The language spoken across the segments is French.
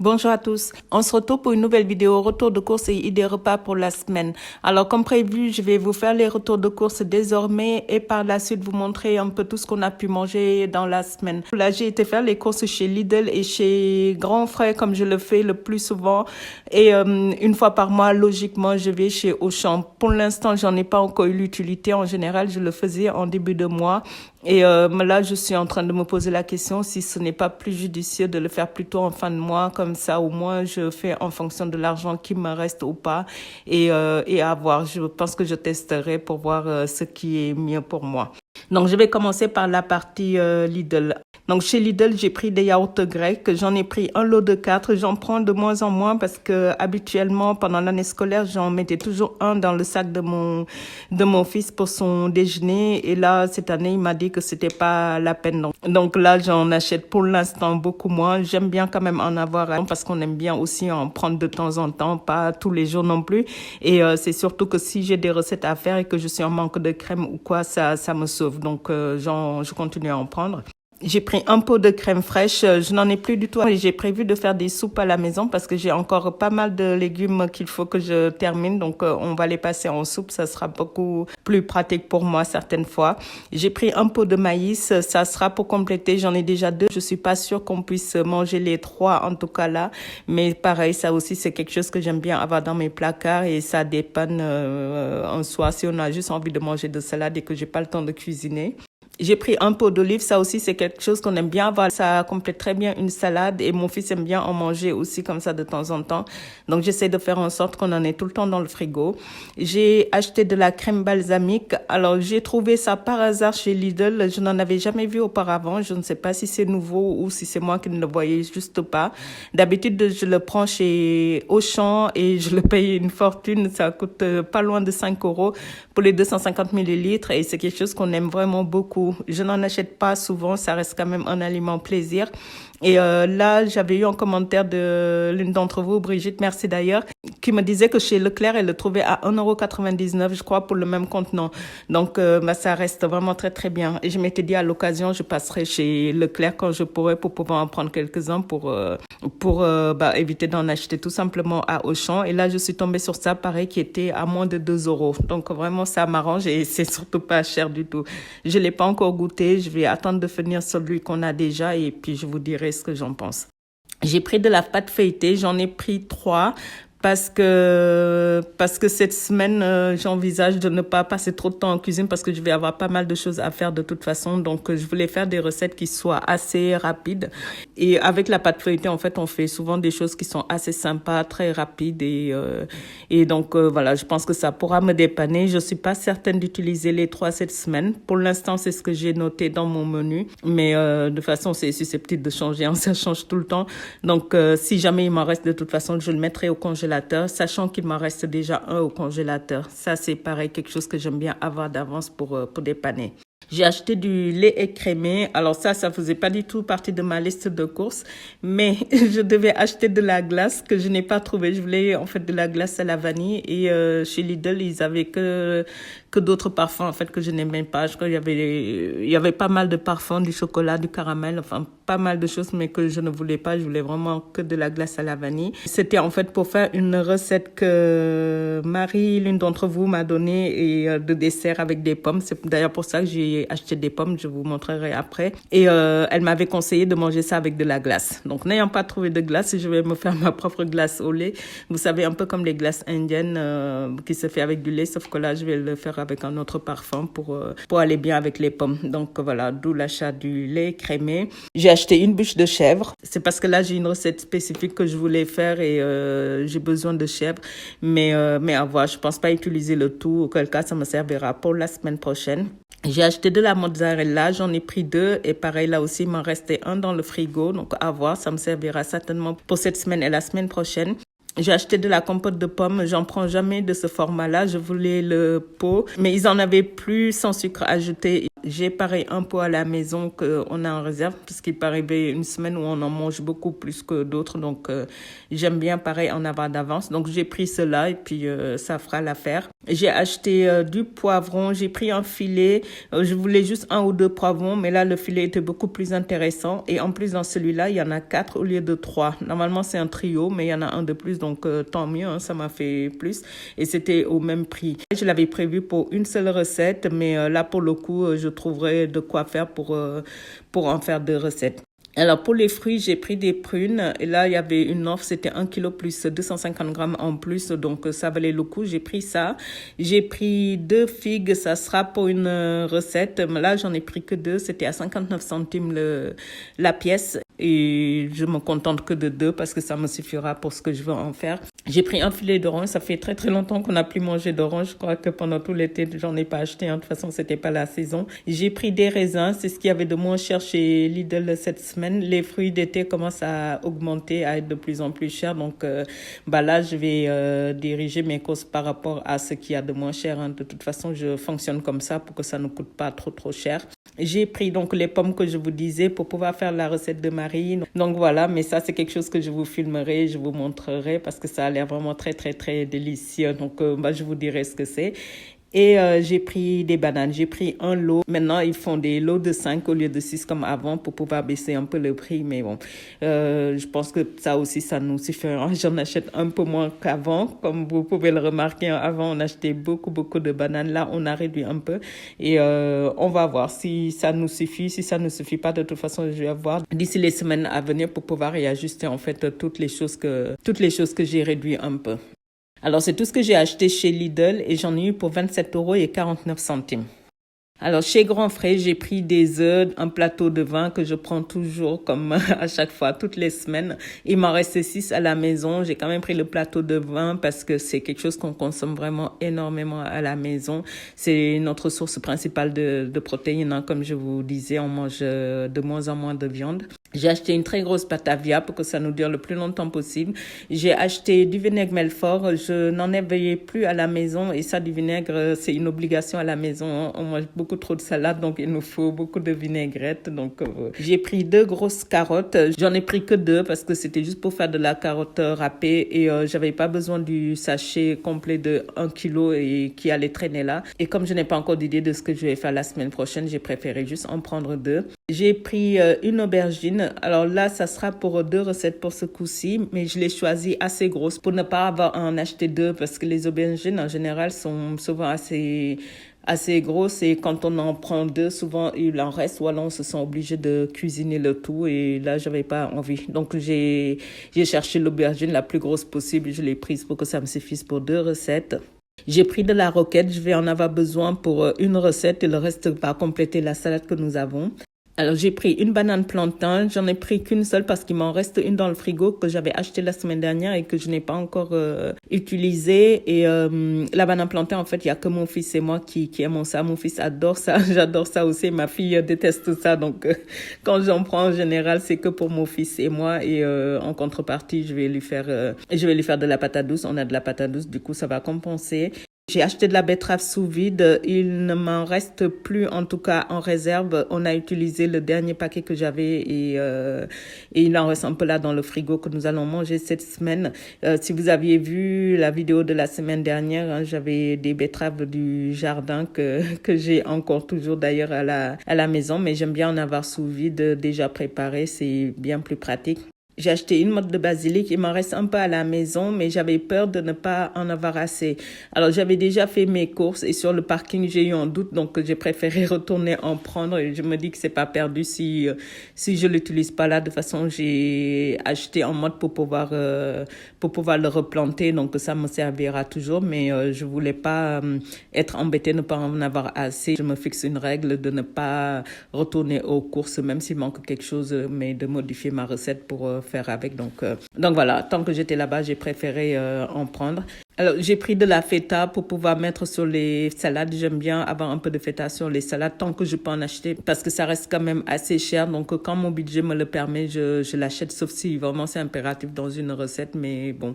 Bonjour à tous. On se retrouve pour une nouvelle vidéo retour de course et idées repas pour la semaine. Alors comme prévu, je vais vous faire les retours de course désormais et par la suite vous montrer un peu tout ce qu'on a pu manger dans la semaine. Là, j'ai été faire les courses chez Lidl et chez Grand Frère comme je le fais le plus souvent et une fois par mois, logiquement, je vais chez Auchan. Pour l'instant, j'en ai pas encore eu l'utilité. En général, je le faisais en début de mois. Et là, je suis en train de me poser la question si ce n'est pas plus judicieux de le faire plutôt en fin de mois, comme ça au moins je fais en fonction de l'argent qui me reste ou pas et à voir. Je pense que je testerai pour voir ce qui est mieux pour moi. Donc, je vais commencer par la partie Lidl. Donc, chez Lidl, j'ai pris des yaourts grecs. J'en ai pris un lot de 4. J'en prends de moins en moins parce que habituellement, pendant l'année scolaire, j'en mettais toujours un dans le sac de mon fils pour son déjeuner. Et là, cette année, il m'a dit que c'était pas la peine. Donc là, j'en achète pour l'instant beaucoup moins. J'aime bien quand même en avoir un parce qu'on aime bien aussi en prendre de temps en temps, pas tous les jours non plus. Et c'est surtout que si j'ai des recettes à faire et que je suis en manque de crème ou quoi, ça me sauve. Donc, je continue à en prendre. J'ai pris un pot de crème fraîche. Je n'en ai plus du tout. J'ai prévu de faire des soupes à la maison parce que j'ai encore pas mal de légumes qu'il faut que je termine. Donc, on va les passer en soupe. Ça sera beaucoup plus pratique pour moi certaines fois. J'ai pris un pot de maïs. Ça sera pour compléter. J'en ai déjà 2. Je suis pas sûre qu'on puisse manger les 3 en tout cas là. Mais pareil, ça aussi, c'est quelque chose que j'aime bien avoir dans mes placards et ça dépanne en soi si on a juste envie de manger de salade et que j'ai pas le temps de cuisiner. J'ai pris un pot d'olive, ça aussi c'est quelque chose qu'on aime bien avoir, ça complète très bien une salade et mon fils aime bien en manger aussi comme ça de temps en temps. Donc j'essaie de faire en sorte qu'on en ait tout le temps dans le frigo. J'ai acheté de la crème balsamique, alors j'ai trouvé ça par hasard chez Lidl, je n'en avais jamais vu auparavant, je ne sais pas si c'est nouveau ou si c'est moi qui ne le voyais juste pas. D'habitude je le prends chez Auchan et je le paye une fortune, ça coûte pas loin de 5 € pour les 250 millilitres et c'est quelque chose qu'on aime vraiment beaucoup. Je n'en achète pas souvent, ça reste quand même un aliment plaisir. Et là, j'avais eu un commentaire de l'une d'entre vous, Brigitte, merci d'ailleurs, qui me disait que chez Leclerc, elle le trouvait à 1,99 €, je crois, pour le même contenant. Donc, ça reste vraiment très, très bien. Et je m'étais dit, à l'occasion, je passerai chez Leclerc quand je pourrai pour pouvoir en prendre quelques-uns pour éviter d'en acheter tout simplement à Auchan. Et là, je suis tombée sur ça, pareil, qui était à moins de 2 €. Donc, vraiment, ça m'arrange et c'est surtout pas cher du tout. Je l'ai pas encore goûté. Je vais attendre de finir celui qu'on a déjà et puis je vous dirai ce que j'en pense. J'ai pris de la pâte feuilletée, j'en ai pris 3 parce que cette semaine, j'envisage de ne pas passer trop de temps en cuisine parce que je vais avoir pas mal de choses à faire de toute façon. Donc, je voulais faire des recettes qui soient assez rapides. Et avec la pâte feuilletée, en fait, on fait souvent des choses qui sont assez sympas, très rapides. Et donc, voilà, je pense que ça pourra me dépanner. Je suis pas certaine d'utiliser les 3 cette semaine. Pour l'instant, c'est ce que j'ai noté dans mon menu. Mais de toute façon, c'est susceptible de changer. Ça change tout le temps. Donc, si jamais il m'en reste de toute façon, je le mettrai au congélateur, sachant qu'il m'en reste déjà un au congélateur. Ça, c'est pareil, quelque chose que j'aime bien avoir d'avance pour dépanner. J'ai acheté du lait écrémé. Alors ça faisait pas du tout partie de ma liste de courses, mais je devais acheter de la glace que je n'ai pas trouvée. Je voulais en fait de la glace à la vanille et chez Lidl, ils avaient que d'autres parfums en fait que je n'aimais pas. Je crois qu'il y avait pas mal de parfums, du chocolat, du caramel, enfin pas mal de choses, mais que je ne voulais pas. Je voulais vraiment que de la glace à la vanille. C'était en fait pour faire une recette que Marie, l'une d'entre vous, m'a donnée et de dessert avec des pommes. C'est d'ailleurs pour ça que j'ai acheté des pommes. Je vous montrerai après. Et elle m'avait conseillé de manger ça avec de la glace. Donc n'ayant pas trouvé de glace, je vais me faire ma propre glace au lait. Vous savez, un peu comme les glaces indiennes qui se fait avec du lait, sauf que là je vais le faire avec un autre parfum pour aller bien avec les pommes. Donc voilà, d'où l'achat du lait crémé. J'ai acheté une bûche de chèvre. C'est parce que là j'ai une recette spécifique que je voulais faire et j'ai besoin de chèvre. Mais à voir, je pense pas utiliser le tout. Auquel cas, ça me servira pour la semaine prochaine. J'ai acheté de la mozzarella, j'en ai pris 2 et pareil là aussi il m'en restait un dans le frigo, donc à voir, ça me servira certainement pour cette semaine et la semaine prochaine. J'ai acheté de la compote de pommes, j'en prends jamais de ce format-là, je voulais le pot, mais ils en avaient plus sans sucre ajouté. J'ai pareil un pot à la maison qu'on a en réserve puisqu'il peut arriver une semaine où on en mange beaucoup plus que d'autres, donc j'aime bien pareil en avoir d'avance. Donc j'ai pris cela et puis ça fera l'affaire. J'ai acheté du poivron, j'ai pris un filet, je voulais juste 1 ou 2 poivrons, mais là le filet était beaucoup plus intéressant et en plus dans celui-là, il y en a 4 au lieu de 3. Normalement c'est un trio, mais il y en a un de plus, donc tant mieux, hein, ça m'a fait plus et c'était au même prix. Je l'avais prévu pour une seule recette, mais là pour le coup, je trouverai de quoi faire pour en faire 2 recettes. Alors, pour les fruits, j'ai pris des prunes. Et là, il y avait une offre, c'était 1 kilo plus 250 grammes en plus. Donc, ça valait le coup. J'ai pris ça. J'ai pris 2 figues. Ça sera pour une recette. Mais là, j'en ai pris que 2. C'était à 59 centimes la pièce. Et je me contente que de 2 parce que ça me suffira pour ce que je veux en faire. J'ai pris un filet d'orange. Ça fait très, très longtemps qu'on n'a plus mangé d'orange. Je crois que pendant tout l'été, j'en ai pas acheté. De toute façon, c'était pas la saison. J'ai pris des raisins. C'est ce qu'il y avait de moins cher chez Lidl cette semaine. Les fruits d'été commencent à augmenter, à être de plus en plus chers. Donc, là, je vais diriger mes courses par rapport à ce qu'il y a de moins cher. De toute façon, je fonctionne comme ça pour que ça ne coûte pas trop, trop cher. J'ai pris donc les pommes que je vous disais pour pouvoir faire la recette de Marie. Donc voilà, mais ça c'est quelque chose que je vous filmerai, je vous montrerai parce que ça a l'air vraiment très très très délicieux. Donc je vous dirai ce que c'est. Et j'ai pris des bananes, j'ai pris un lot. Maintenant, ils font des lots de 5 au lieu de 6 comme avant pour pouvoir baisser un peu le prix. Mais bon, je pense que ça aussi, ça nous suffira. J'en achète un peu moins qu'avant. Comme vous pouvez le remarquer, avant, on achetait beaucoup, beaucoup de bananes. Là, on a réduit un peu. Et on va voir si ça nous suffit. Si ça ne suffit pas, de toute façon, je vais voir d'ici les semaines à venir pour pouvoir réajuster en fait toutes les choses que j'ai réduit un peu. Alors, c'est tout ce que j'ai acheté chez Lidl et j'en ai eu pour 27,49 €. Alors, chez Grand Frais, j'ai pris des œufs, un plateau de vin que je prends toujours comme à chaque fois, toutes les semaines. Il m'en reste 6 à la maison. J'ai quand même pris le plateau de vin parce que c'est quelque chose qu'on consomme vraiment énormément à la maison. C'est notre source principale de protéines. Hein. Comme je vous disais, on mange de moins en moins de viande. J'ai acheté une très grosse Batavia pour que ça nous dure le plus longtemps possible. J'ai acheté du vinaigre Melfort. Je n'en avais plus à la maison et ça, du vinaigre, c'est une obligation à la maison. On mange beaucoup trop de salade, donc il nous faut beaucoup de vinaigrette. Donc, j'ai pris 2 grosses carottes. J'en ai pris que 2 parce que c'était juste pour faire de la carotte râpée et j'avais pas besoin du sachet complet de 1 kilo et qui allait traîner là. Et comme je n'ai pas encore d'idée de ce que je vais faire la semaine prochaine, j'ai préféré juste en prendre 2. J'ai pris une aubergine. Alors là, ça sera pour 2 recettes pour ce coup-ci, mais je l'ai choisi assez grosse pour ne pas avoir à en acheter 2 parce que les aubergines en général sont souvent assez grosses et quand on en prend 2, souvent il en reste ou alors on se sent obligé de cuisiner le tout et là, j'avais pas envie. Donc j'ai cherché l'aubergine la plus grosse possible. Je l'ai prise pour que ça me suffise pour 2 recettes. J'ai pris de la roquette. Je vais en avoir besoin pour une recette et le reste va compléter la salade que nous avons. Alors, j'ai pris une banane plantain. J'en ai pris qu'une seule parce qu'il m'en reste une dans le frigo que j'avais achetée la semaine dernière et que je n'ai pas encore utilisée. Et la banane plantain, en fait, il y a que mon fils et moi qui aimons ça. Mon fils adore ça. J'adore ça aussi. Ma fille déteste ça. Donc, quand j'en prends en général, c'est que pour mon fils et moi. Et en contrepartie, je vais lui faire de la patate douce. On a de la patate douce. Du coup, ça va compenser. J'ai acheté de la betterave sous vide. Il ne m'en reste plus, en tout cas, en réserve. On a utilisé le dernier paquet que j'avais et il en reste un peu là dans le frigo que nous allons manger cette semaine. Si vous aviez vu la vidéo de la semaine dernière, hein, j'avais des betteraves du jardin que j'ai encore toujours d'ailleurs à la maison, mais j'aime bien en avoir sous vide déjà préparé. C'est bien plus pratique. J'ai acheté une motte de basilic, il m'en reste un peu à la maison, mais j'avais peur de ne pas en avoir assez. Alors, j'avais déjà fait mes courses et sur le parking, j'ai eu un doute, donc j'ai préféré retourner en prendre et je me dis que c'est pas perdu si je l'utilise pas là. De toute façon, j'ai acheté en motte pour pouvoir le replanter, donc ça me servira toujours, mais je voulais pas être embêtée de ne pas en avoir assez. Je me fixe une règle de ne pas retourner aux courses, même s'il manque quelque chose, mais de modifier ma recette pour faire avec. Donc voilà, tant que j'étais là-bas, j'ai préféré en prendre. Alors, j'ai pris de la feta pour pouvoir mettre sur les salades. J'aime bien avoir un peu de feta sur les salades tant que je peux en acheter parce que ça reste quand même assez cher. Donc, quand mon budget me le permet, je l'achète, sauf si vraiment c'est impératif dans une recette. Mais bon,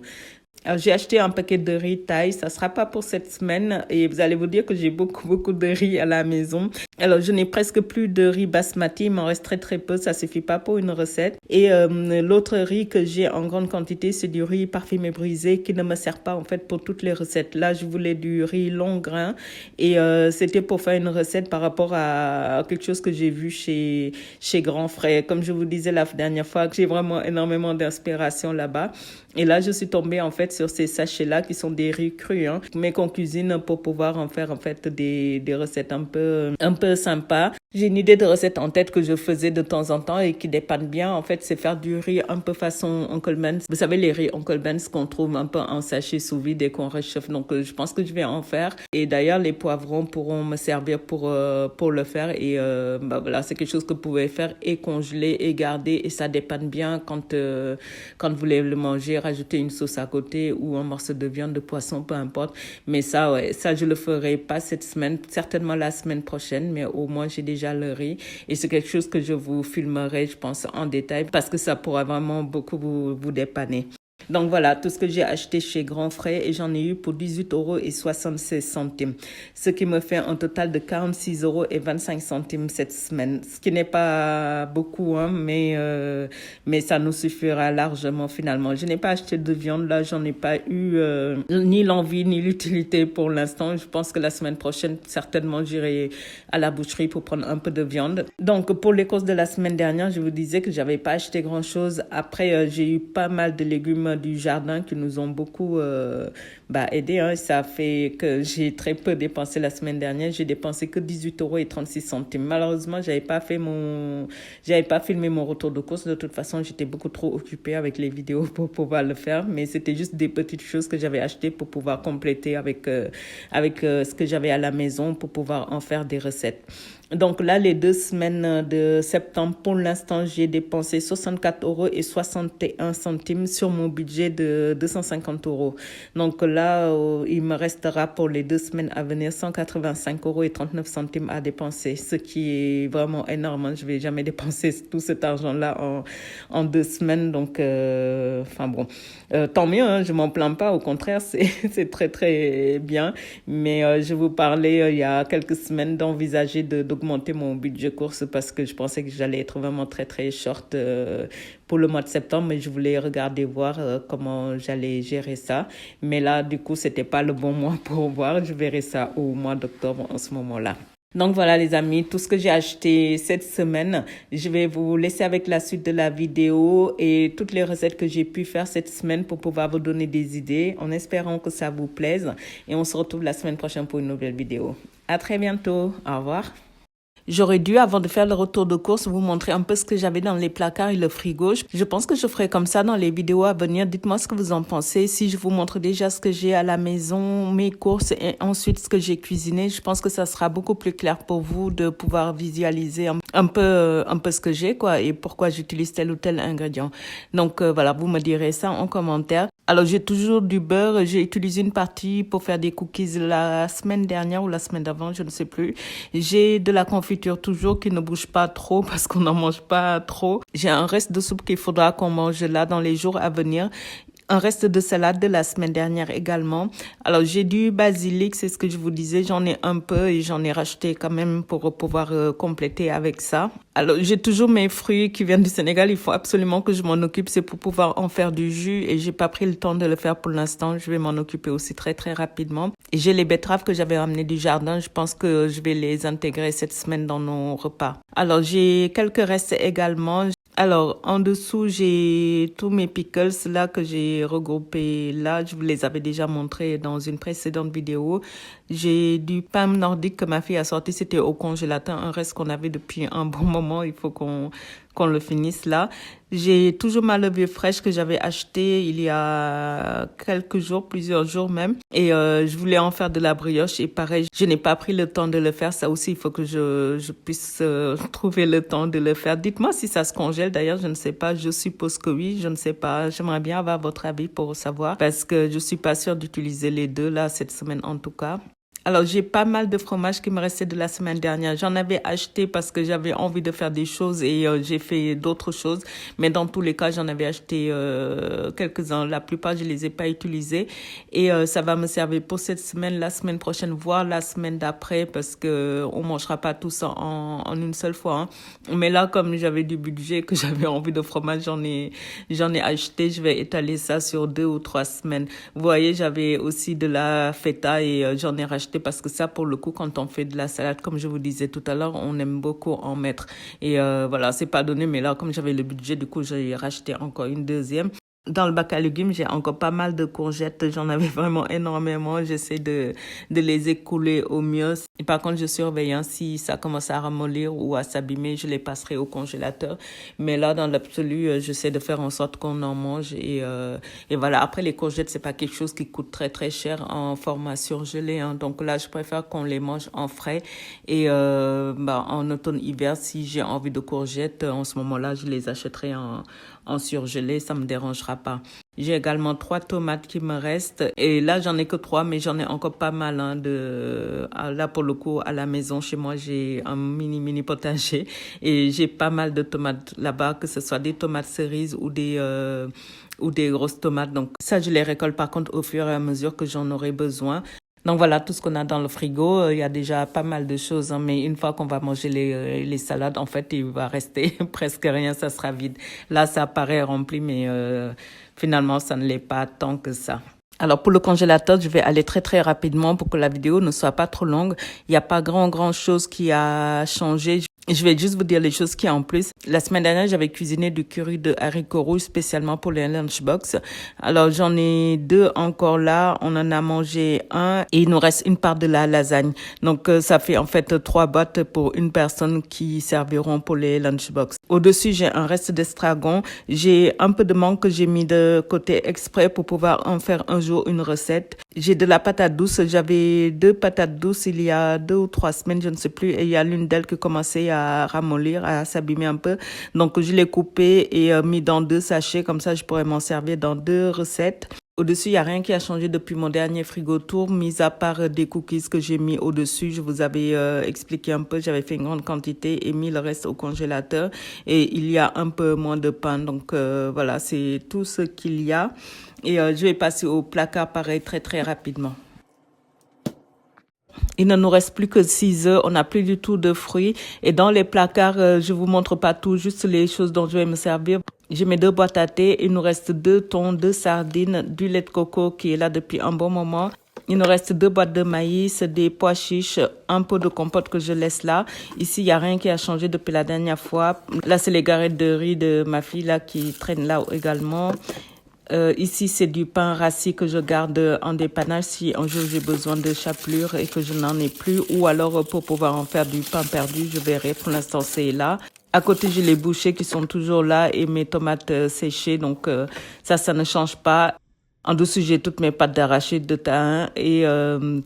Alors, j'ai acheté un paquet de riz thaï. Ça sera pas pour cette semaine et vous allez vous dire que j'ai beaucoup de riz à la maison. Alors, je n'ai presque plus de riz basmati. Il m'en reste très peu. Ça suffit pas pour une recette. Et l'autre riz que j'ai en grande quantité, c'est du riz parfumé brisé qui ne me sert pas en fait pour toutes les recettes. Là, je voulais du riz long grain et c'était pour faire une recette par rapport à quelque chose que j'ai vu chez Grand Frère. Comme je vous disais la dernière fois, j'ai vraiment énormément d'inspiration là-bas. Et là, je suis tombée en fait sur ces sachets-là qui sont des riz crus, mais qu'on cuisine pour pouvoir en faire en fait des recettes un peu sympas. J'ai une idée de recette en tête que je faisais de temps en temps et qui dépanne bien. En fait, c'est faire du riz un peu façon Uncle Ben's. Vous savez, les riz Uncle Ben's qu'on trouve un peu en sachet sous vide et qu'on réchauffe. Donc, je pense que je vais en faire. Et d'ailleurs, les poivrons pourront me servir pour le faire. Et voilà, c'est quelque chose que vous pouvez faire et congeler et garder. Et ça dépanne bien quand vous voulez le manger. Rajouter une sauce à côté ou un morceau de viande, de poisson, peu importe. Mais ça, ouais, ça, je le ferai pas cette semaine. Certainement la semaine prochaine. Mais au moins, j'ai déjà le riz et c'est quelque chose que je vous filmerai, je pense, en détail parce que ça pourra vraiment beaucoup vous dépanner. Donc voilà, tout ce que j'ai acheté chez Grand Frère et j'en ai eu pour 18,76 €, ce qui me fait un total de 46,25 € cette semaine, ce qui n'est pas beaucoup, mais ça nous suffira largement finalement. Je n'ai pas acheté de viande, là, j'en ai pas eu ni l'envie ni l'utilité pour l'instant. Je pense que la semaine prochaine, certainement, j'irai à la boucherie pour prendre un peu de viande. Donc pour les courses de la semaine dernière, je vous disais que j'avais pas acheté grand-chose. Après, j'ai eu pas mal de légumes du jardin qui nous ont beaucoup aidé. Ça fait que j'ai très peu dépensé la semaine dernière. J'ai dépensé que 18,36 €. Malheureusement, j'avais pas filmé mon retour de course. De toute façon, j'étais beaucoup trop occupée avec les vidéos pour pouvoir le faire. Mais c'était juste des petites choses que j'avais achetées pour pouvoir compléter avec ce que j'avais à la maison pour pouvoir en faire des recettes. Donc là, les 2 semaines de septembre, pour l'instant, j'ai dépensé 64,61 € sur mon budget de 250 €. Donc là, il me restera pour les 2 semaines à venir 185,39 € à dépenser, ce qui est vraiment énorme. Je vais jamais dépenser tout cet argent-là en 2 semaines. Donc, tant mieux, je m'en plains pas. Au contraire, c'est très, très bien. Mais je vous parlais il y a quelques semaines d'envisager d'augmenter mon budget course parce que je pensais que j'allais être vraiment très, très short pour le mois de septembre, mais je voulais regarder voir comment j'allais gérer ça. Mais là, du coup, c'était pas le bon mois pour voir. Je verrai ça au mois d'octobre en ce moment-là. Donc voilà les amis, tout ce que j'ai acheté cette semaine, je vais vous laisser avec la suite de la vidéo et toutes les recettes que j'ai pu faire cette semaine pour pouvoir vous donner des idées en espérant que ça vous plaise. Et on se retrouve la semaine prochaine pour une nouvelle vidéo. À très bientôt, au revoir. J'aurais dû, avant de faire le retour de course, vous montrer un peu ce que j'avais dans les placards et le frigo. Je pense que je ferai comme ça dans les vidéos à venir. Dites-moi ce que vous en pensez. Si je vous montre déjà ce que j'ai à la maison, mes courses et ensuite ce que j'ai cuisiné, je pense que ça sera beaucoup plus clair pour vous de pouvoir visualiser un peu ce que j'ai, quoi, et pourquoi j'utilise tel ou tel ingrédient. Donc voilà, vous me direz ça en commentaire. Alors, j'ai toujours du beurre. J'ai utilisé une partie pour faire des cookies la semaine dernière ou la semaine d'avant, je ne sais plus. J'ai de la confiture toujours qui ne bouge pas trop parce qu'on n'en mange pas trop. J'ai un reste de soupe qu'il faudra qu'on mange là dans les jours à venir. Un reste de salade de la semaine dernière également. Alors, j'ai du basilic, c'est ce que je vous disais. J'en ai un peu et j'en ai racheté quand même pour pouvoir compléter avec ça. Alors, j'ai toujours mes fruits qui viennent du Sénégal. Il faut absolument que je m'en occupe. C'est pour pouvoir en faire du jus et j'ai pas pris le temps de le faire pour l'instant. Je vais m'en occuper aussi très, très rapidement. Et j'ai les betteraves que j'avais ramenées du jardin. Je pense que je vais les intégrer cette semaine dans nos repas. Alors, j'ai quelques restes également. Alors, en dessous, j'ai tous mes pickles là que j'ai regroupés là. Je vous les avais déjà montrés dans une précédente vidéo. J'ai du pain nordique que ma fille a sorti. C'était au congélateur, un reste qu'on avait depuis un bon moment. Il faut qu'on le finisse là. J'ai toujours ma levure fraîche que j'avais achetée il y a quelques jours, plusieurs jours même. Et je voulais en faire de la brioche. Et pareil, je n'ai pas pris le temps de le faire. Ça aussi, il faut que je puisse trouver le temps de le faire. Dites-moi si ça se congèle. D'ailleurs, je ne sais pas. Je suppose que oui. Je ne sais pas. J'aimerais bien avoir votre avis pour savoir. Parce que je suis pas sûre d'utiliser les deux là cette semaine en tout cas. Alors, j'ai pas mal de fromages qui me restaient de la semaine dernière. J'en avais acheté parce que j'avais envie de faire des choses et j'ai fait d'autres choses. Mais dans tous les cas, j'en avais acheté quelques-uns. La plupart, je les ai pas utilisés. Et ça va me servir pour cette semaine, la semaine prochaine, voire la semaine d'après parce que on mangera pas tout ça en une seule fois. Hein. Mais là, comme j'avais du budget, que j'avais envie de fromage, j'en ai acheté. Je vais étaler ça sur 2 ou 3 semaines. Vous voyez, j'avais aussi de la feta et j'en ai racheté parce que ça, pour le coup, quand on fait de la salade, comme je vous disais tout à l'heure, on aime beaucoup en mettre. Et voilà, c'est pas donné, mais là, comme j'avais le budget, du coup, j'ai racheté encore une deuxième. Dans le bac à légumes, j'ai encore pas mal de courgettes. J'en avais vraiment énormément. J'essaie de les écouler au mieux. Et par contre, je surveille hein, si ça commence à ramollir ou à s'abîmer, je les passerai au congélateur. Mais là, dans l'absolu, j'essaie de faire en sorte qu'on en mange. Et voilà. Après, les courgettes, c'est pas quelque chose qui coûte très, très cher en format surgelé. Hein. Donc là, je préfère qu'on les mange en frais. Et en automne-hiver, si j'ai envie de courgettes, en ce moment-là, je les achèterai en surgelé, ça me dérangera pas. J'ai également 3 tomates qui me restent et là j'en ai que 3 mais j'en ai encore pas mal hein, là pour le coup à la maison chez moi j'ai un mini potager et j'ai pas mal de tomates là-bas que ce soit des tomates cerises ou des grosses tomates donc ça je les récolte par contre au fur et à mesure que j'en aurai besoin. Donc voilà tout ce qu'on a dans le frigo. Il y a déjà pas mal de choses, hein, mais une fois qu'on va manger les salades, en fait, il va rester presque rien, ça sera vide. Là, ça paraît rempli, mais finalement, ça ne l'est pas tant que ça. Alors pour le congélateur, je vais aller très très rapidement pour que la vidéo ne soit pas trop longue. Il n'y a pas grand chose qui a changé. Je vais juste vous dire les choses qu'il y a en plus. La semaine dernière, j'avais cuisiné du curry de haricots rouges spécialement pour les lunchbox. Alors, j'en ai 2 encore là. On en a mangé un et il nous reste une part de la lasagne. Donc, ça fait en fait 3 boîtes pour une personne qui serviront pour les lunchbox. Au-dessus, j'ai un reste d'estragon. J'ai un peu de mangue que j'ai mis de côté exprès pour pouvoir en faire un jour une recette. J'ai de la patate douce. J'avais 2 patates douces il y a 2 ou 3 semaines, je ne sais plus. Et il y a l'une d'elles qui commençait à ramollir, à s'abîmer un peu. Donc, je l'ai coupé et mis dans 2 sachets. Comme ça, je pourrais m'en servir dans 2 recettes. Au-dessus, il n'y a rien qui a changé depuis mon dernier frigo tour, mis à part des cookies que j'ai mis au-dessus. Je vous avais expliqué un peu, j'avais fait une grande quantité et mis le reste au congélateur. Et il y a un peu moins de pain. Donc, voilà, c'est tout ce qu'il y a. Et je vais passer au placard pareil très, très rapidement. Il ne nous reste plus que 6 œufs, on n'a plus du tout de fruits. Et dans les placards, je vous montre pas tout, juste les choses dont je vais me servir. J'ai mes 2 boîtes à thé, il nous reste 2 thons, 2 sardines, du lait de coco qui est là depuis un bon moment. Il nous reste 2 boîtes de maïs, des pois chiches, un pot de compote que je laisse là. Ici, il n'y a rien qui a changé depuis la dernière fois. Là, c'est les garettes de riz de ma fille là qui traînent là également. Ici, c'est du pain rassis que je garde en dépannage si un jour j'ai besoin de chapelure et que je n'en ai plus. Ou alors, pour pouvoir en faire du pain perdu, je verrai. Pour l'instant, c'est là. À côté, j'ai les bouchées qui sont toujours là et mes tomates séchées. Donc, ça ne change pas. En dessous, j'ai toutes mes pâtes d'arachide, de thym et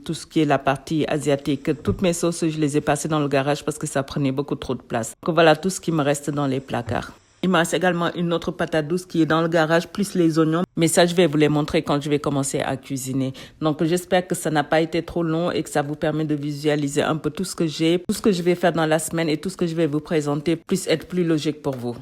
tout ce qui est la partie asiatique. Toutes mes sauces, je les ai passées dans le garage parce que ça prenait beaucoup trop de place. Donc, voilà tout ce qui me reste dans les placards. Il me reste également une autre patate douce qui est dans le garage, plus les oignons. Mais ça, je vais vous les montrer quand je vais commencer à cuisiner. Donc, j'espère que ça n'a pas été trop long et que ça vous permet de visualiser un peu tout ce que j'ai, tout ce que je vais faire dans la semaine et tout ce que je vais vous présenter, plus être plus logique pour vous.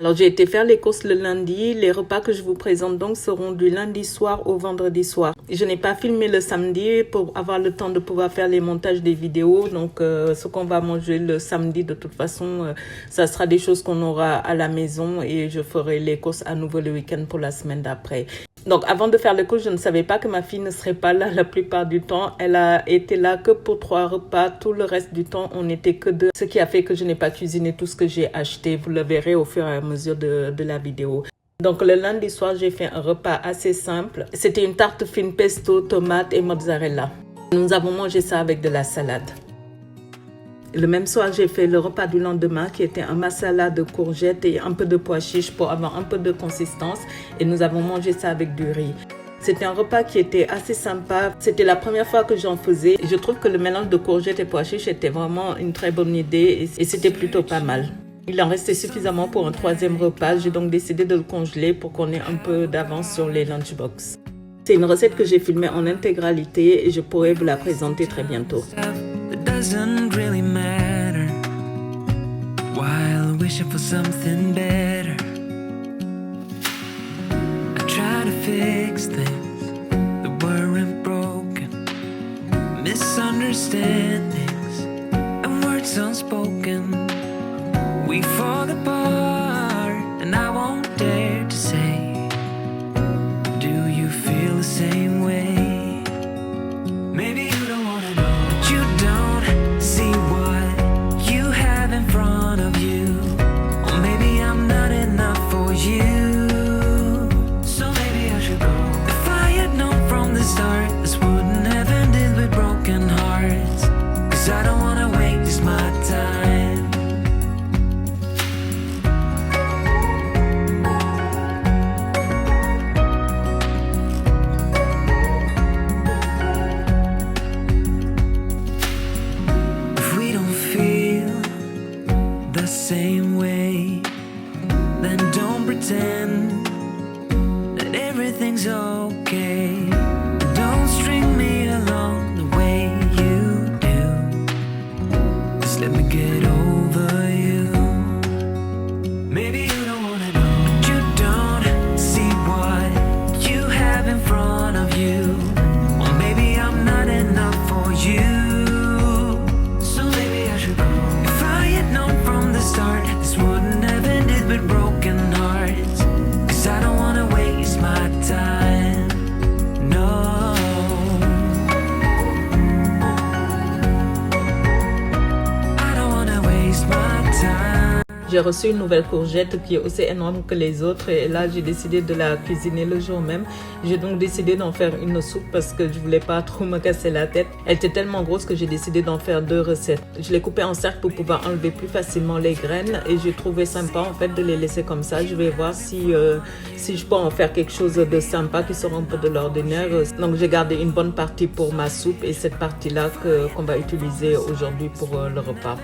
Alors, j'ai été faire les courses le lundi. Les repas que je vous présente donc seront du lundi soir au vendredi soir. Je n'ai pas filmé le samedi pour avoir le temps de pouvoir faire les montages des vidéos. Donc, ce qu'on va manger le samedi, de toute façon, ça sera des choses qu'on aura à la maison et je ferai les courses à nouveau le week-end pour la semaine d'après. Donc, avant de faire les courses, je ne savais pas que ma fille ne serait pas là la plupart du temps. Elle a été là que pour 3 repas. Tout le reste du temps, on n'était que 2. Ce qui a fait que je n'ai pas cuisiné tout ce que j'ai acheté. Vous le verrez au fur et à mesure de la vidéo. Donc, le lundi soir, j'ai fait un repas assez simple. C'était une tarte fine pesto, tomate et mozzarella. Nous avons mangé ça avec de la salade. Le même soir, j'ai fait le repas du lendemain qui était un masala de courgettes et un peu de pois chiches pour avoir un peu de consistance. Et nous avons mangé ça avec du riz. C'était un repas qui était assez sympa. C'était la première fois que j'en faisais. Je trouve que le mélange de courgettes et pois chiches était vraiment une très bonne idée et c'était plutôt pas mal. Il en restait suffisamment pour un 3e repas. J'ai donc décidé de le congeler pour qu'on ait un peu d'avance sur les lunchbox. C'est une recette que j'ai filmée en intégralité et je pourrais vous la présenter très bientôt. Misunderstandings and words unspoken, we fall apart, and I won't dare to say, do you feel the same way? Maybe you don't wanna know, but you don't see what you have in front of you, or maybe I'm not enough for you, so maybe I should go. If I had known from the start, this wouldn't have ended with broken hearts, 'cause I don't wanna waste my time. If we don't feel the same way, then don't pretend that everything's okay. Don't string me along the way you do. Just let me get over you. Maybe you don't wanna know, but you don't see what you have in front of you. Or maybe I'm not enough for you, so maybe I should go. If I had known from the start, this wouldn't have ended with broken hearts, 'cause I don't wanna waste my time. No, I don't wanna waste my time. J'ai reçu une nouvelle courgette qui est aussi énorme que les autres et là j'ai décidé de la cuisiner le jour même. J'ai donc décidé d'en faire une soupe parce que je voulais pas trop me casser la tête. Elle était tellement grosse que j'ai décidé d'en faire 2 recettes. Je l'ai coupée en cercles pour pouvoir enlever plus facilement les graines et j'ai trouvé sympa en fait de les laisser comme ça. Je vais voir si je peux en faire quelque chose de sympa qui sera un peu de l'ordinaire. Donc j'ai gardé une bonne partie pour ma soupe et cette partie-là qu'on va utiliser aujourd'hui pour le repas.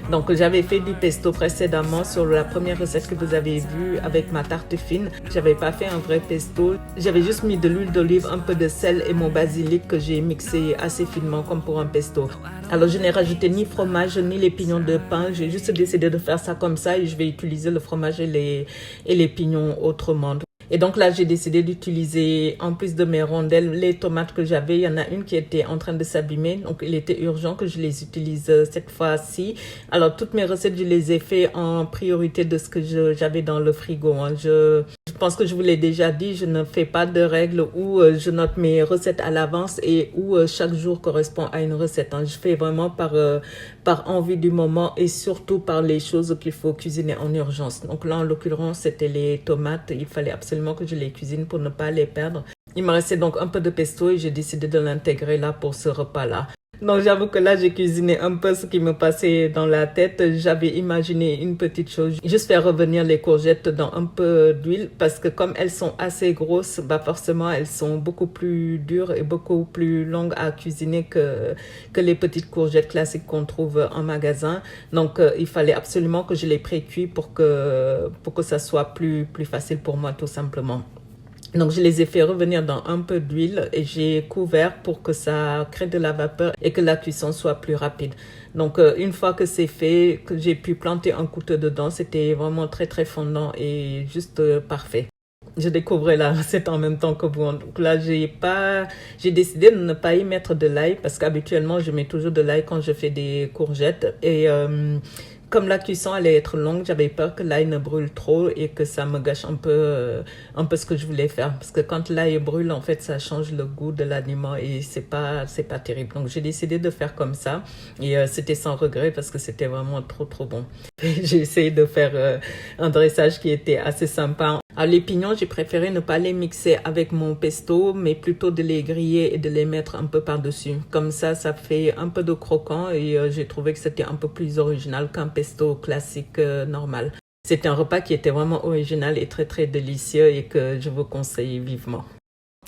Donc j'avais fait du pesto précédemment sur la première recette que vous avez vue avec ma tarte fine. J'avais pas fait un vrai pesto. J'avais juste mis de l'huile d'olive, un peu de sel et mon basilic que j'ai mixé assez finement comme pour un pesto. Alors je n'ai rajouté ni fromage ni les pignons de pain. J'ai juste décidé de faire ça comme ça et je vais utiliser le fromage et les pignons autrement. Et donc là, j'ai décidé d'utiliser, en plus de mes rondelles, les tomates que j'avais. Il y en a une qui était en train de s'abîmer. Donc, il était urgent que je les utilise cette fois-ci. Alors, toutes mes recettes, je les ai fait en priorité de ce que j'avais dans le frigo. Je pense que je vous l'ai déjà dit, je ne fais pas de règles où je note mes recettes à l'avance et où chaque jour correspond à une recette. Je fais vraiment par envie du moment et surtout par les choses qu'il faut cuisiner en urgence. Donc là, en l'occurrence, c'était les tomates. Il fallait absolument que je les cuisine pour ne pas les perdre. Il me restait donc un peu de pesto et j'ai décidé de l'intégrer là pour ce repas-là. Donc j'avoue que là j'ai cuisiné un peu ce qui me passait dans la tête. J'avais imaginé une petite chose, juste faire revenir les courgettes dans un peu d'huile parce que comme elles sont assez grosses, forcément elles sont beaucoup plus dures et beaucoup plus longues à cuisiner que les petites courgettes classiques qu'on trouve en magasin. Donc il fallait absolument que je les pré-cuis pour que ça soit plus facile pour moi tout simplement. Donc, je les ai fait revenir dans un peu d'huile et j'ai couvert pour que ça crée de la vapeur et que la cuisson soit plus rapide. Donc, une fois que c'est fait, que j'ai pu planter un couteau dedans, c'était vraiment très, très fondant et juste parfait. Je découvrais la recette en même temps que vous. Donc là, j'ai décidé de ne pas y mettre de l'ail parce qu'habituellement, je mets toujours de l'ail quand je fais des courgettes et comme la cuisson allait être longue, j'avais peur que l'ail ne brûle trop et que ça me gâche un peu ce que je voulais faire. Parce que quand l'ail brûle, en fait, ça change le goût de l'aliment et c'est pas terrible. Donc, j'ai décidé de faire comme ça et c'était sans regret parce que c'était vraiment trop bon. J'ai essayé de faire un dressage qui était assez sympa. Alors, les pignons, j'ai préféré ne pas les mixer avec mon pesto, mais plutôt de les griller et de les mettre un peu par-dessus. Comme ça fait un peu de croquant et j'ai trouvé que c'était un peu plus original qu'un pesto classique normal. C'était un repas qui était vraiment original et très très délicieux et que je vous conseille vivement.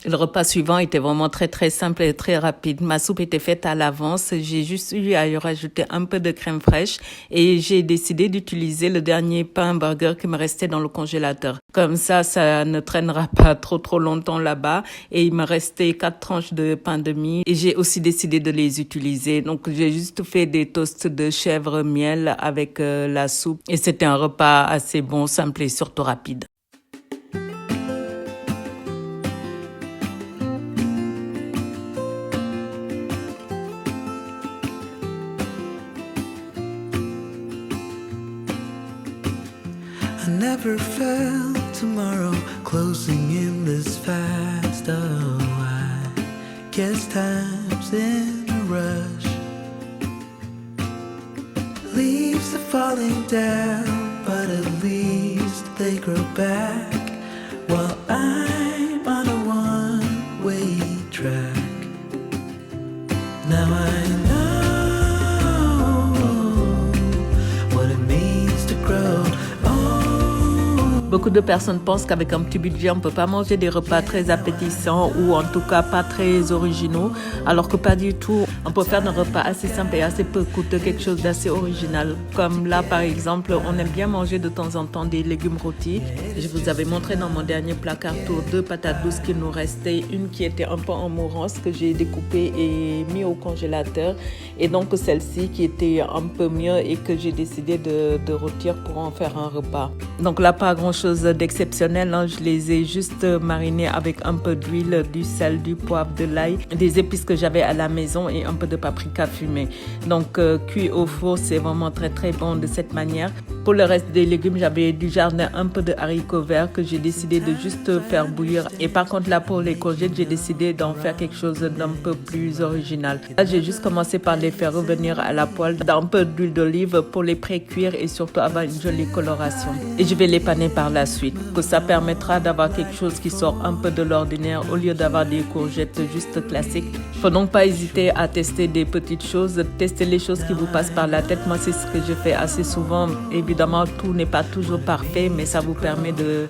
Le repas suivant était vraiment très très simple et très rapide. Ma soupe était faite à l'avance. J'ai juste eu à y rajouter un peu de crème fraîche et j'ai décidé d'utiliser le dernier pain burger qui me restait dans le congélateur. Comme ça ne traînera pas trop longtemps là-bas. Et il me restait 4 tranches de pain de mie et j'ai aussi décidé de les utiliser. Donc j'ai juste fait des toasts de chèvre miel avec la soupe et c'était un repas assez bon, simple et surtout rapide. I never felt tomorrow closing in this fast. Oh, I guess time's in a rush. Leaves are falling down, but at least they grow back. While I'm on a one-way track. Now I know what it means to grow. Beaucoup de personnes pensent qu'avec un petit budget, on ne peut pas manger des repas très appétissants ou en tout cas pas très originaux, alors que pas du tout. On peut faire un repas assez simple et assez peu coûteux, quelque chose d'assez original. Comme là, par exemple, on aime bien manger de temps en temps des légumes rôtis. Je vous avais montré dans mon dernier placard tour 2 patates douces qu'il nous restait, une qui était un peu en mourance que j'ai découpée et mis au congélateur, et donc celle-ci qui était un peu mieux et que j'ai décidé de rôtir pour en faire un repas. Donc là, pas grand-chose d'exceptionnel, hein. Je les ai juste marinés avec un peu d'huile, du sel, du poivre, de l'ail, des épices que j'avais à la maison et un peu de paprika fumée. Donc cuit au four, c'est vraiment très très bon de cette manière. Pour le reste des légumes, j'avais du jardin un peu de haricots verts que j'ai décidé de juste faire bouillir. Et par contre là, pour les courgettes, j'ai décidé d'en faire quelque chose d'un peu plus original. Là, j'ai juste commencé par les faire revenir à la poêle dans un peu d'huile d'olive pour les pré-cuire et surtout avoir une jolie coloration. Et je vais les paner par la suite, que ça permettra d'avoir quelque chose qui sort un peu de l'ordinaire au lieu d'avoir des courgettes juste classiques. Faut donc pas hésiter à tester des petites choses, tester les choses qui vous passent par la tête. Moi, c'est ce que je fais assez souvent. Évidemment, tout n'est pas toujours parfait, mais ça vous permet de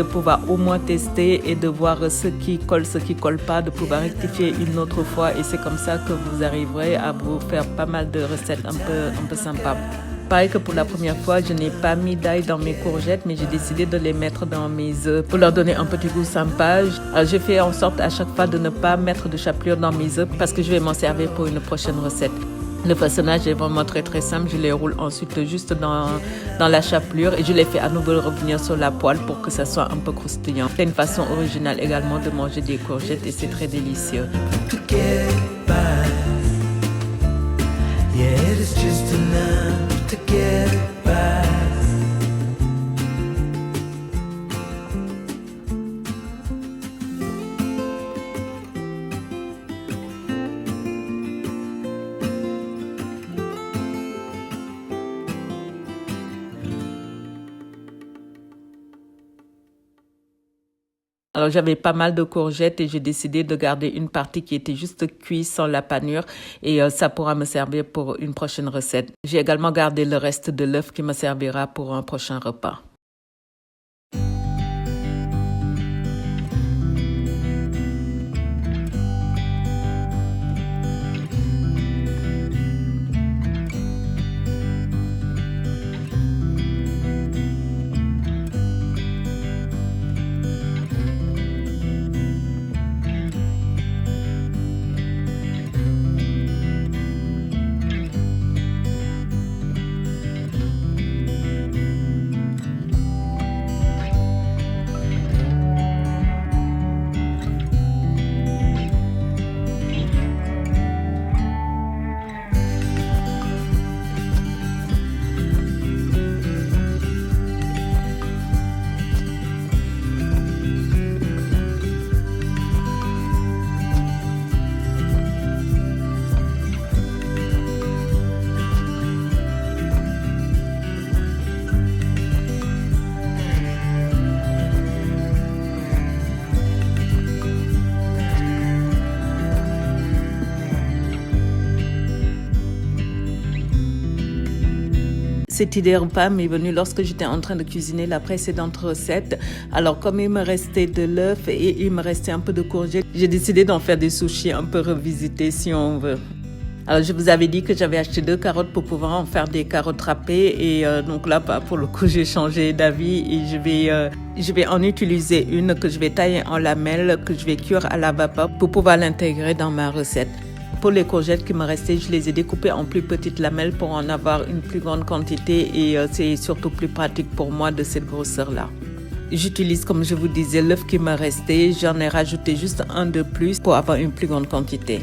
pouvoir au moins tester et de voir ce qui colle pas, de pouvoir rectifier une autre fois. Et c'est comme ça que vous arriverez à vous faire pas mal de recettes un peu sympas. Pareil que pour la première fois, je n'ai pas mis d'ail dans mes courgettes, mais j'ai décidé de les mettre dans mes œufs pour leur donner un petit goût sympa. J'ai fait en sorte à chaque fois de ne pas mettre de chapelure dans mes œufs parce que je vais m'en servir pour une prochaine recette. Le façonnage est vraiment très très simple. Je les roule ensuite juste dans la chapelure et je les fais à nouveau revenir sur la poêle pour que ça soit un peu croustillant. C'est une façon originale également de manger des courgettes et c'est très délicieux. Yeah, it is just enough to get by. Alors j'avais pas mal de courgettes et j'ai décidé de garder une partie qui était juste cuite sans la panure et ça pourra me servir pour une prochaine recette. J'ai également gardé le reste de l'œuf qui me servira pour un prochain repas. Cette idée repas m'est venue lorsque j'étais en train de cuisiner la précédente recette. Alors comme il me restait de l'œuf et il me restait un peu de courgettes, j'ai décidé d'en faire des sushis un peu revisités si on veut. Alors je vous avais dit que j'avais acheté 2 carottes pour pouvoir en faire des carottes râpées et donc là pour le coup j'ai changé d'avis et je vais en utiliser une que je vais tailler en lamelles, que je vais cuire à la vapeur pour pouvoir l'intégrer dans ma recette. Pour les courgettes qui me restaient, je les ai découpées en plus petites lamelles pour en avoir une plus grande quantité et c'est surtout plus pratique pour moi de cette grosseur-là. J'utilise, comme je vous disais, l'œuf qui me restait. J'en ai rajouté juste un de plus pour avoir une plus grande quantité.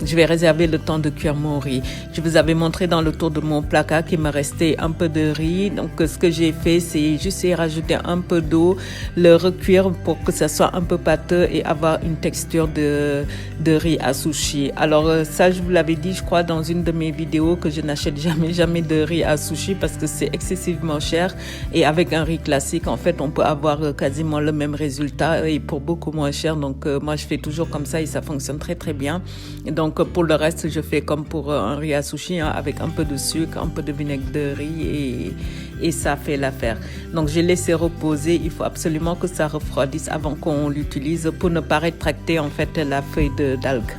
Je vais réserver le temps de cuire mon riz. Je vous avais montré dans le tour de mon placard qu'il me restait un peu de riz. Donc, ce que j'ai fait, c'est juste y rajouter un peu d'eau, le recuire pour que ça soit un peu pâteux et avoir une texture de riz à sushi. Alors, ça, je vous l'avais dit, je crois, dans une de mes vidéos que je n'achète jamais de riz à sushi parce que c'est excessivement cher. Et avec un riz classique, en fait, on peut avoir quasiment le même résultat et pour beaucoup moins cher. Donc, moi, je fais toujours comme ça et ça fonctionne très, très bien. Donc pour le reste, je fais comme pour un riz à sushi, hein, avec un peu de sucre, un peu de vinaigre de riz et ça fait l'affaire. Donc j'ai laissé reposer, il faut absolument que ça refroidisse avant qu'on l'utilise pour ne pas rétracter en fait la feuille d'algue.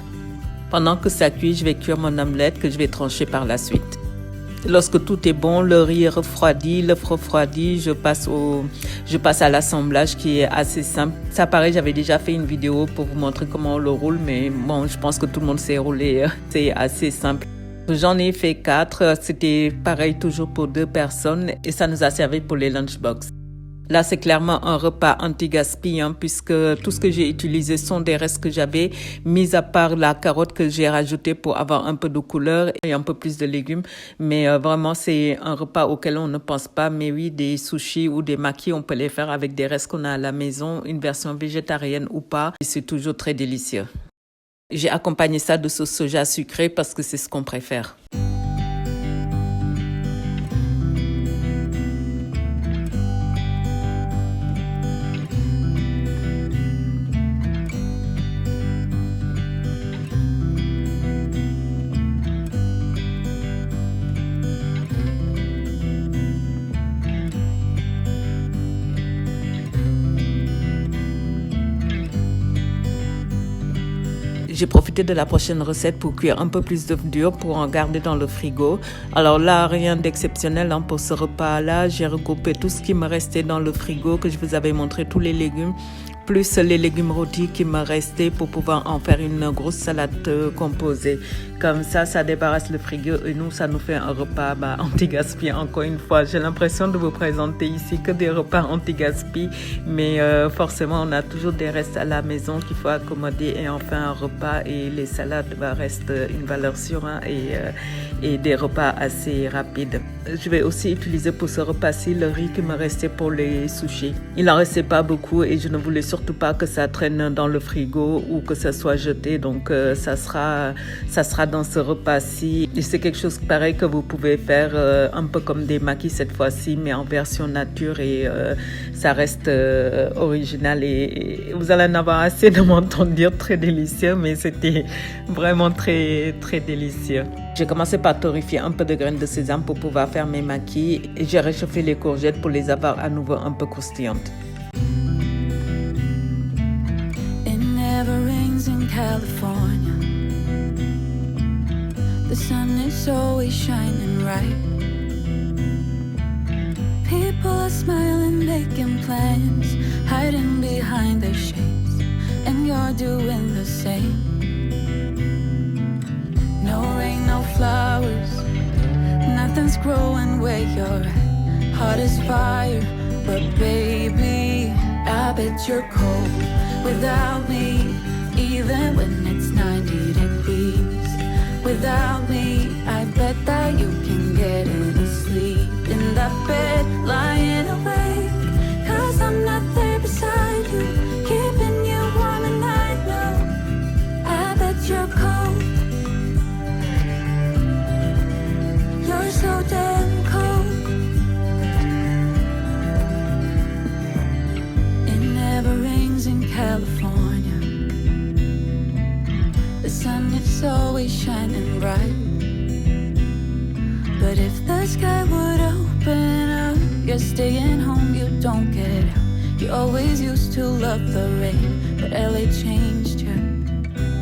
Pendant que ça cuit, je vais cuire mon omelette que je vais trancher par la suite. Lorsque tout est bon, le riz est refroidi, l'œuf refroidi, je passe à l'assemblage qui est assez simple. Ça pareil, j'avais déjà fait une vidéo pour vous montrer comment on le roule, mais bon, je pense que tout le monde sait rouler, c'est assez simple. J'en ai fait 4, c'était pareil toujours pour 2 personnes et ça nous a servi pour les lunchbox. Là, c'est clairement un repas anti-gaspi, hein, puisque tout ce que j'ai utilisé sont des restes que j'avais, mis à part la carotte que j'ai rajoutée pour avoir un peu de couleur et un peu plus de légumes. Mais vraiment, c'est un repas auquel on ne pense pas. Mais oui, des sushis ou des makis, on peut les faire avec des restes qu'on a à la maison, une version végétarienne ou pas. Et c'est toujours très délicieux. J'ai accompagné ça de sauce soja sucrée parce que c'est ce qu'on préfère. J'ai profité de la prochaine recette pour cuire un peu plus d'œufs durs pour en garder dans le frigo. Alors là, rien d'exceptionnel hein, pour ce repas-là. J'ai regroupé tout ce qui me restait dans le frigo, que je vous avais montré, tous les légumes, plus les légumes rôtis qui me restaient pour pouvoir en faire une grosse salade composée. Comme ça débarrasse le frigo et nous, ça nous fait un repas anti-gaspi. Encore une fois, j'ai l'impression de vous présenter ici que des repas anti-gaspi, mais forcément, on a toujours des restes à la maison qu'il faut accommoder et en faire un repas et les salades restent une valeur sûre hein, et des repas assez rapides. Je vais aussi utiliser pour ce repas-ci le riz qui me restait pour les sushis. Il n'en restait pas beaucoup et je ne voulais surtout pas que ça traîne dans le frigo ou que ça soit jeté. Donc ça sera dans ce repas-ci. Et c'est quelque chose pareil que vous pouvez faire un peu comme des makis cette fois-ci, mais en version nature et ça reste original et vous allez en avoir assez de m'entendre dire très délicieux, mais c'était vraiment très très délicieux. J'ai commencé par torréfier un peu de graines de sésame pour pouvoir faire mes makis et j'ai réchauffé les courgettes pour les avoir à nouveau un peu croustillantes. It never rains in California. The sun is always shining bright. People are smiling, making plans, hiding behind their shades, and you're doing the same. No rain, no flowers, nothing's growing where you're at. Heart is fire, but baby, I bet you're cold without me, even when it's 90 degrees. Without me, I bet that you can get any sleep in that bed, lying awake. 'Cause I'm not there beside you, keeping you warm and I know I bet you're cold. You're so damn cold. It never rains in California. The sun is always shining bright. But if the sky would open up, you're staying home, you don't get out. You always used to love the rain, but LA changed you.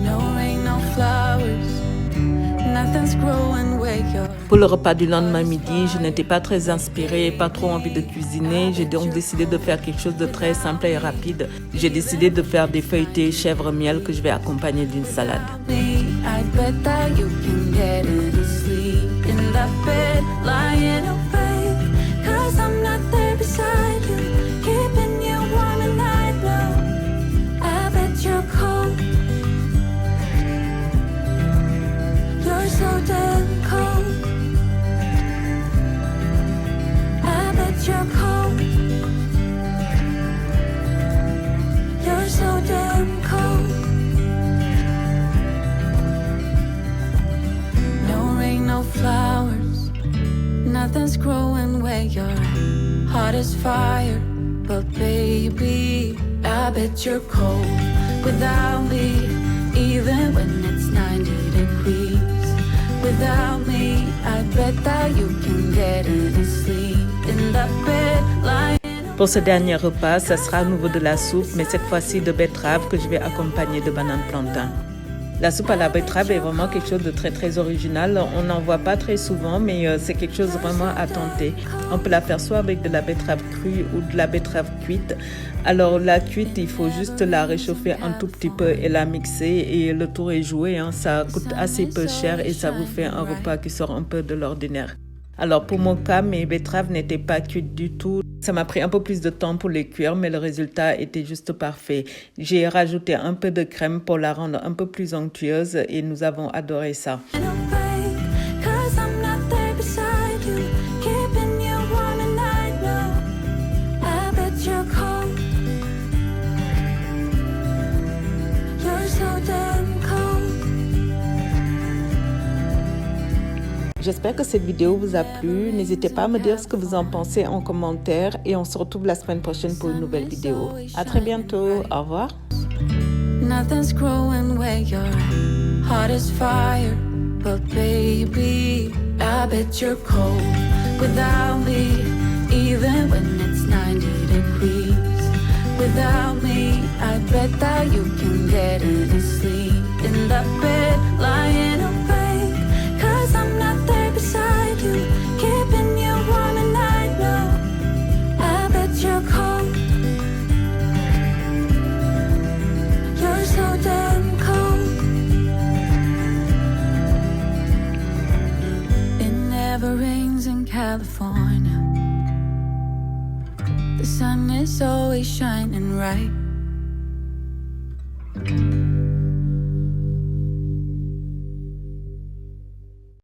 No rain, no flowers, nothing's growing where you're. Pour le repas du lendemain midi, je n'étais pas très inspirée, pas trop envie de cuisiner. J'ai donc décidé de faire quelque chose de très simple et rapide. J'ai décidé de faire des feuilletés chèvre-miel que je vais accompagner d'une salade. I bet that you can get any sleep in that bed, lying awake. 'Cause I'm not there beside you, keeping you warm and I know. I bet you're cold. You're so damn cold. I bet you're cold. You're so damn cold. No flowers, nothing's growing where you're at. Hot as fire, but baby, I bet you're cold without me. Even when it's 90 degrees, without me, I bet that you can get any sleep in that bed lying. Pour ce dernier repas, ça sera à nouveau de la soupe, mais cette fois-ci de betterave que je vais accompagner de bananes plantain. La soupe à la betterave est vraiment quelque chose de très très original. On n'en voit pas très souvent, mais c'est quelque chose vraiment à tenter. On peut la faire soit avec de la betterave crue ou de la betterave cuite. Alors la cuite, il faut juste la réchauffer un tout petit peu et la mixer et le tour est joué. Ça coûte assez peu cher et ça vous fait un repas qui sort un peu de l'ordinaire. Alors pour mon cas, mes betteraves n'étaient pas cuites du tout. Ça m'a pris un peu plus de temps pour les cuire, mais le résultat était juste parfait. J'ai rajouté un peu de crème pour la rendre un peu plus onctueuse et nous avons adoré ça. J'espère que cette vidéo vous a plu. N'hésitez pas à me dire ce que vous en pensez en commentaire et on se retrouve la semaine prochaine pour une nouvelle vidéo. À très bientôt. Au revoir. Nothing's growing where you're at. Hot as fire, but baby, I bet you're cold without me. Even when it's 90 degrees, without me, I bet that you can get any sleep in that bed lying awake. 'Cause I'm not there beside you, keeping you warm and I know. I bet you're cold. You're so damn cold. It never rains in California. The sun is always shining bright.